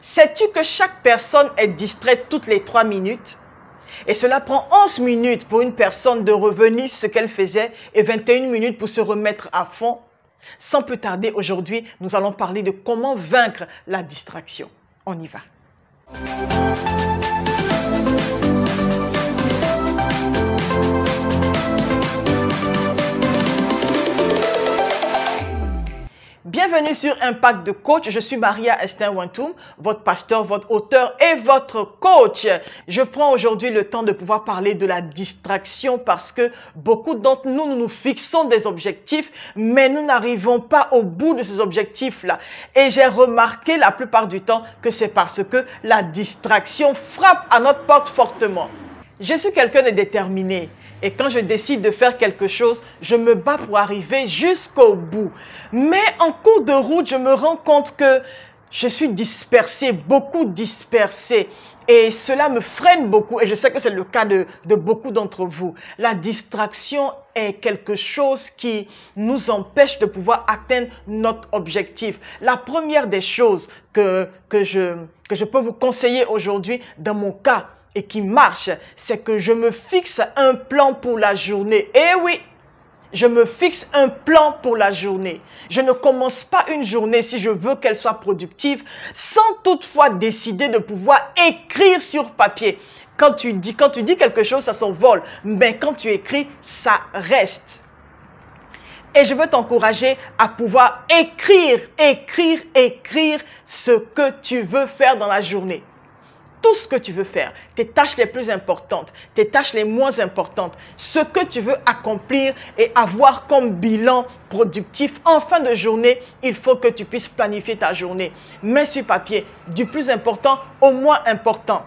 Sais-tu que chaque personne est distraite toutes les 3 minutes? Et cela prend 11 minutes pour une personne de revenir sur ce qu'elle faisait et 21 minutes pour se remettre à fond. Sans plus tarder, aujourd'hui, nous allons parler de comment vaincre la distraction. On y va. Bienvenue sur Impact de Coach. Je suis Maria Esther Wantoum, votre pasteur, votre auteur et votre coach. Je prends aujourd'hui le temps de pouvoir parler de la distraction parce que beaucoup d'entre nous, nous nous fixons des objectifs, mais nous n'arrivons pas au bout de ces objectifs-là. Et j'ai remarqué la plupart du temps que c'est parce que la distraction frappe à notre porte fortement. Je suis quelqu'un de déterminé. Et quand je décide de faire quelque chose, je me bats pour arriver jusqu'au bout. Mais en cours de route, je me rends compte que je suis dispersé, beaucoup dispersé. Et cela me freine beaucoup. Et je sais que c'est le cas de beaucoup d'entre vous. La distraction est quelque chose qui nous empêche de pouvoir atteindre notre objectif. La première des choses que je peux vous conseiller aujourd'hui, dans mon cas, et qui marche, c'est que je me fixe un plan pour la journée. Eh oui, je me fixe un plan pour la journée. Je ne commence pas une journée si je veux qu'elle soit productive sans toutefois décider de pouvoir écrire sur papier. Quand tu dis quelque chose, ça s'envole. Mais quand tu écris, ça reste. Et je veux t'encourager à pouvoir écrire ce que tu veux faire dans la journée. Tout ce que tu veux faire, tes tâches les plus importantes, tes tâches les moins importantes, ce que tu veux accomplir et avoir comme bilan productif en fin de journée, il faut que tu puisses planifier ta journée. Mets sur papier, du plus important au moins important.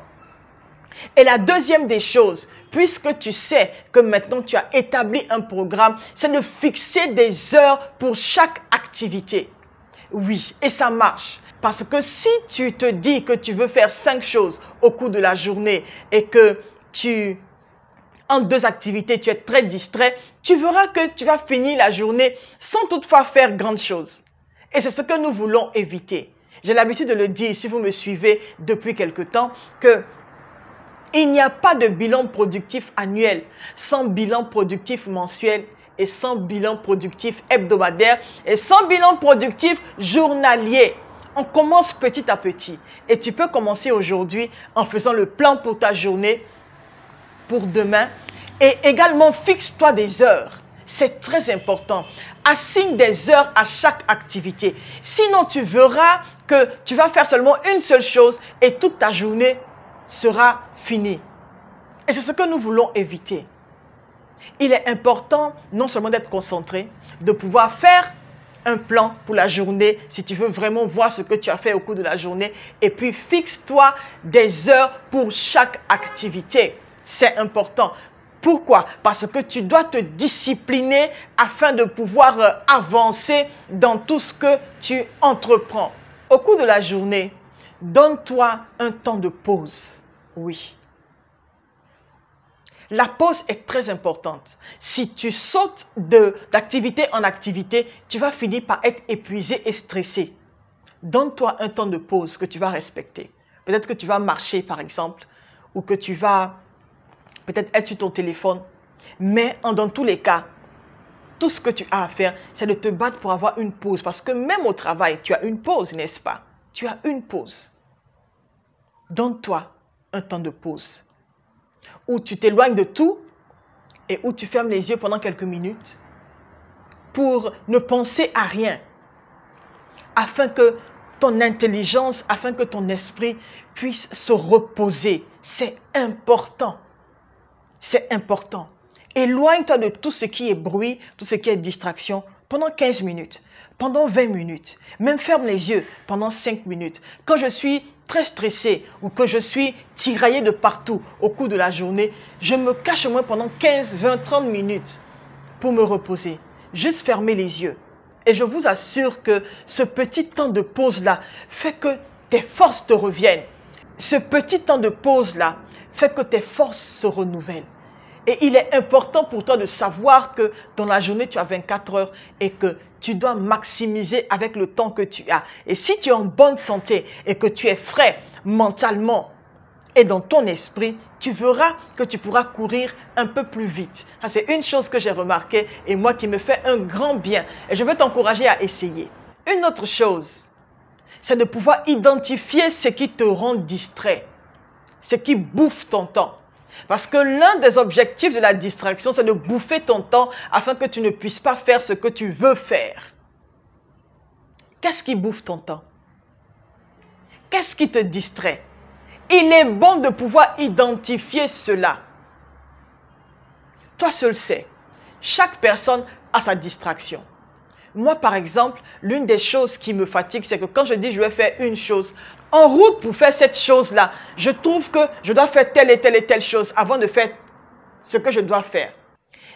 Et la deuxième des choses, puisque tu sais que maintenant tu as établi un programme, c'est de fixer des heures pour chaque activité. Oui, et ça marche. Parce que si tu te dis que tu veux faire 5 choses au cours de la journée et que en 2 activités, tu es très distrait, tu verras que tu vas finir la journée sans toutefois faire grande chose. Et c'est ce que nous voulons éviter. J'ai l'habitude de le dire, si vous me suivez depuis quelque temps, que il n'y a pas de bilan productif annuel sans bilan productif mensuel et sans bilan productif hebdomadaire et sans bilan productif journalier. On commence petit à petit et tu peux commencer aujourd'hui en faisant le plan pour ta journée, pour demain et également fixe-toi des heures. C'est très important. Assigne des heures à chaque activité. Sinon, tu verras que tu vas faire seulement une seule chose et toute ta journée sera finie. Et c'est ce que nous voulons éviter. Il est important non seulement d'être concentré, de pouvoir faire un plan pour la journée, si tu veux vraiment voir ce que tu as fait au cours de la journée. Et puis, fixe-toi des heures pour chaque activité. C'est important. Pourquoi? Parce que tu dois te discipliner afin de pouvoir avancer dans tout ce que tu entreprends. Au cours de la journée, donne-toi un temps de pause. Oui. La pause est très importante. Si tu sautes d'activité en activité, tu vas finir par être épuisé et stressé. Donne-toi un temps de pause que tu vas respecter. Peut-être que tu vas marcher, par exemple, ou que tu vas peut-être être sur ton téléphone. Mais dans tous les cas, tout ce que tu as à faire, c'est de te battre pour avoir une pause. Parce que même au travail, tu as une pause, n'est-ce pas? Tu as une pause. Donne-toi un temps de pause où tu t'éloignes de tout et où tu fermes les yeux pendant quelques minutes pour ne penser à rien, afin que ton intelligence, afin que ton esprit puisse se reposer. C'est important. C'est important. Éloigne-toi de tout ce qui est bruit, tout ce qui est distraction pendant 15 minutes, pendant 20 minutes. Même ferme les yeux pendant 5 minutes. Quand je suis très stressé ou que je suis tiraillé de partout au cours de la journée, je me cache au moins pendant 15, 20, 30 minutes pour me reposer. Juste fermer les yeux. Et je vous assure que ce petit temps de pause-là fait que tes forces te reviennent. Ce petit temps de pause-là fait que tes forces se renouvellent. Et il est important pour toi de savoir que dans la journée, tu as 24 heures et que tu dois maximiser avec le temps que tu as. Et si tu es en bonne santé et que tu es frais mentalement et dans ton esprit, tu verras que tu pourras courir un peu plus vite. C'est une chose que j'ai remarquée et moi qui me fait un grand bien. Et je veux t'encourager à essayer. Une autre chose, c'est de pouvoir identifier ce qui te rend distrait, ce qui bouffe ton temps. Parce que l'un des objectifs de la distraction, c'est de bouffer ton temps afin que tu ne puisses pas faire ce que tu veux faire. Qu'est-ce qui bouffe ton temps? Qu'est-ce qui te distrait? Il est bon de pouvoir identifier cela. Toi seul sais. Chaque personne a sa distraction. Moi, par exemple, l'une des choses qui me fatigue, c'est que quand je dis je vais faire une chose, en route pour faire cette chose-là, je trouve que je dois faire telle et telle chose avant de faire ce que je dois faire.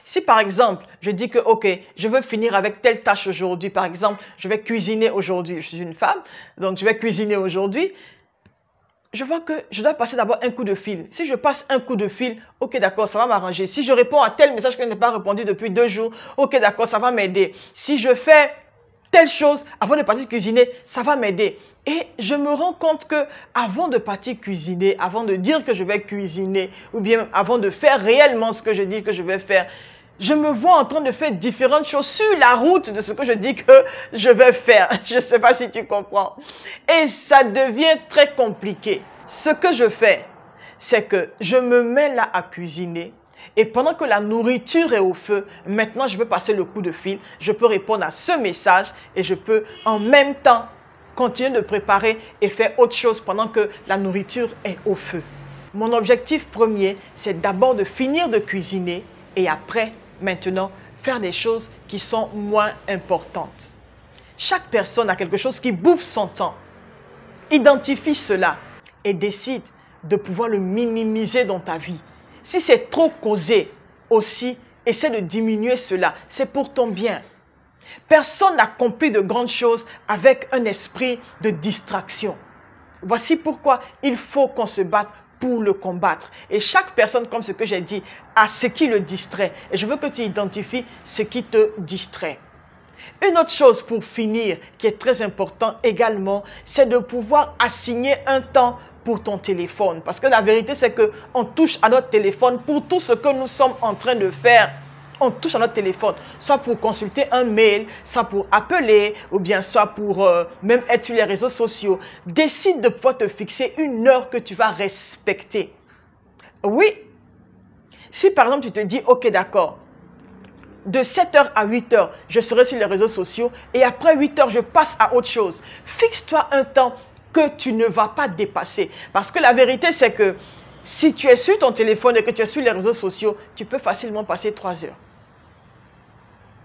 Si par exemple, je dis que ok, je veux finir avec telle tâche aujourd'hui, par exemple, je vais cuisiner aujourd'hui, je suis une femme, donc je vais cuisiner aujourd'hui, je vois que je dois passer d'abord un coup de fil. Si je passe un coup de fil, ok d'accord, ça va m'arranger. Si je réponds à tel message que je n'ai pas répondu depuis 2 jours, ok d'accord, ça va m'aider. Si je fais telle chose avant de partir cuisiner, ça va m'aider. Et je me rends compte que avant de partir cuisiner, avant de dire que je vais cuisiner, ou bien avant de faire réellement ce que je dis que je vais faire, je me vois en train de faire différentes choses sur la route de ce que je dis que je vais faire. Je ne sais pas si tu comprends. Et ça devient très compliqué. Ce que je fais, c'est que je me mets là à cuisiner. Et pendant que la nourriture est au feu, maintenant je peux passer le coup de fil. Je peux répondre à ce message et je peux en même temps continuer de préparer et faire autre chose pendant que la nourriture est au feu. Mon objectif premier, c'est d'abord de finir de cuisiner et après, maintenant, faire des choses qui sont moins importantes. Chaque personne a quelque chose qui bouffe son temps. Identifie cela et décide de pouvoir le minimiser dans ta vie. Si c'est trop causé aussi, essaie de diminuer cela. C'est pour ton bien. Personne n'accomplit de grandes choses avec un esprit de distraction. Voici pourquoi il faut qu'on se batte pour le combattre. Et chaque personne, comme ce que j'ai dit, a ce qui le distrait. Et je veux que tu identifies ce qui te distrait. Une autre chose pour finir, qui est très important également, c'est de pouvoir assigner un temps pour ton téléphone. Parce que la vérité, c'est qu'on touche à notre téléphone pour tout ce que nous sommes en train de faire. On touche à notre téléphone, soit pour consulter un mail, soit pour appeler, ou bien soit pour même être sur les réseaux sociaux. Décide de pouvoir te fixer une heure que tu vas respecter. Oui, si par exemple tu te dis, ok d'accord, de 7h à 8h, je serai sur les réseaux sociaux et après 8h, je passe à autre chose. Fixe-toi un temps que tu ne vas pas dépasser. Parce que la vérité, c'est que si tu es sur ton téléphone et que tu es sur les réseaux sociaux, tu peux facilement passer 3 heures.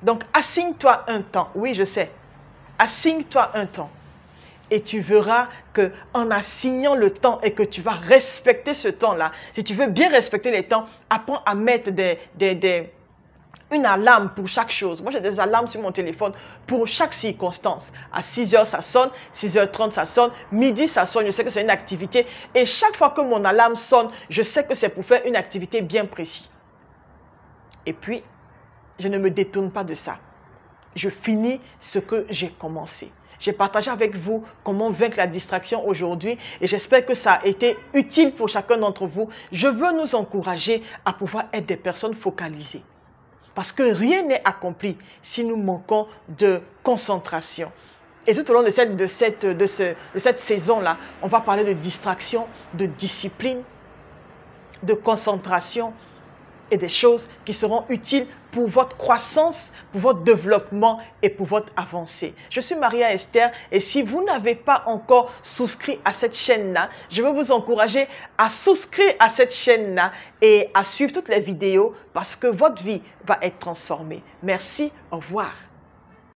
Donc, assigne-toi un temps. Oui, je sais. Assigne-toi un temps. Et tu verras qu'en assignant le temps et que tu vas respecter ce temps-là, si tu veux bien respecter les temps, apprends à mettre une alarme pour chaque chose. Moi, j'ai des alarmes sur mon téléphone pour chaque circonstance. À 6h, ça sonne. 6h30, ça sonne. Midi, ça sonne. Je sais que c'est une activité. Et chaque fois que mon alarme sonne, je sais que c'est pour faire une activité bien précise. Et puis, je ne me détourne pas de ça. Je finis ce que j'ai commencé. J'ai partagé avec vous comment vaincre la distraction aujourd'hui et j'espère que ça a été utile pour chacun d'entre vous. Je veux nous encourager à pouvoir être des personnes focalisées. Parce que rien n'est accompli si nous manquons de concentration. Et tout au long de cette saison-là, on va parler de distraction, de discipline, de concentration et des choses qui seront utiles pour votre croissance, pour votre développement et pour votre avancée. Je suis Maria Esther et si vous n'avez pas encore souscrit à cette chaîne-là, je veux vous encourager à souscrire à cette chaîne-là et à suivre toutes les vidéos parce que votre vie va être transformée. Merci, au revoir.